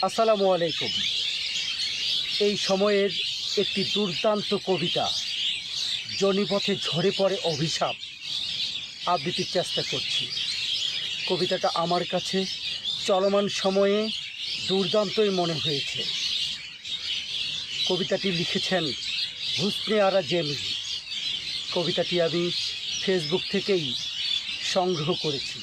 আসসালামু আলাইকুম। এই সময়ের একটি দুর্দান্ত কবিতা জনিপথে ঝরে পড়ে অভিশাপ আবৃত্তির চেষ্টা করছি। কবিতাটা আমার কাছে চলমান সময়ে দুর্দান্তই মনে হয়েছে। কবিতাটি লিখেছেন হুসনে আরা জেমি। কবিতাটি আমি ফেসবুক থেকেই সংগ্রহ করেছি।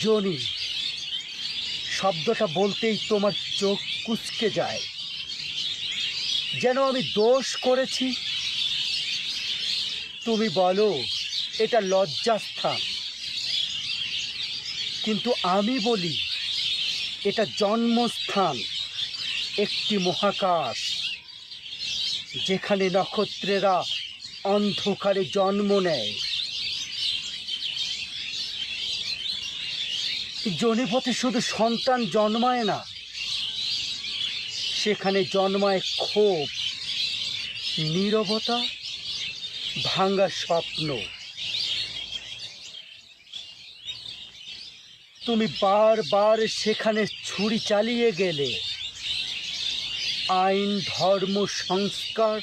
জনি শব্দটা বলতেই তোমার চোখ কুঁচকে যায়, যেন আমি দোষ করেছি। তুমি বলো এটা লজ্জাস্থান, কিন্তু আমি বলি এটা জন্মস্থান। একটি মহাকাশ যেখানে নক্ষত্রেরা অন্ধকারে জন্ম নেয়। জনিপথে শুধু সন্তান জন্মায় না, সেখানে জন্মায় ক্ষোভ, নীরবতা, ভাঙা স্বপ্ন। তুমি বারবার সেখানে ছুরি চালিয়ে গেলে, আইন, ধর্ম, সংস্কার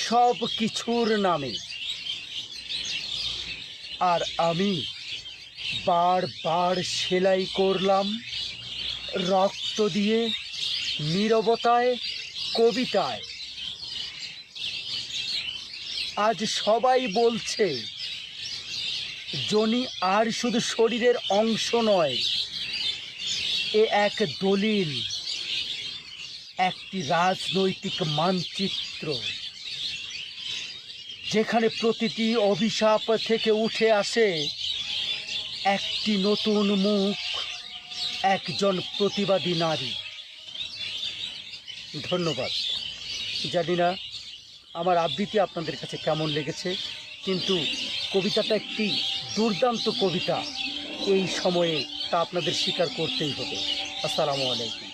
সব কিছুর নামে। আর আমি বারবার সেলাই করলাম রক্ত দিয়ে, নীরবতায়, কবিতায়। আজ সবাই বলছে জনি আর শুধু শরীরের অংশ নয়, এ এক দলিল, একটি রাজনৈতিক মানচিত্র, যেখানে প্রতিটি অভিশাপ থেকে উঠে আসে একটি নতুন মুখ, একজন প্রতিবাদী নারী। ধন্যবাদ। জানি না আমার আবৃত্তি আপনাদের কাছে কেমন লেগেছে, কিন্তু কবিতাটা একটি দুর্দান্ত কবিতা এই সময়ে, তা আপনাদের স্বীকার করতেই হবে। আসসালামু আলাইকুম।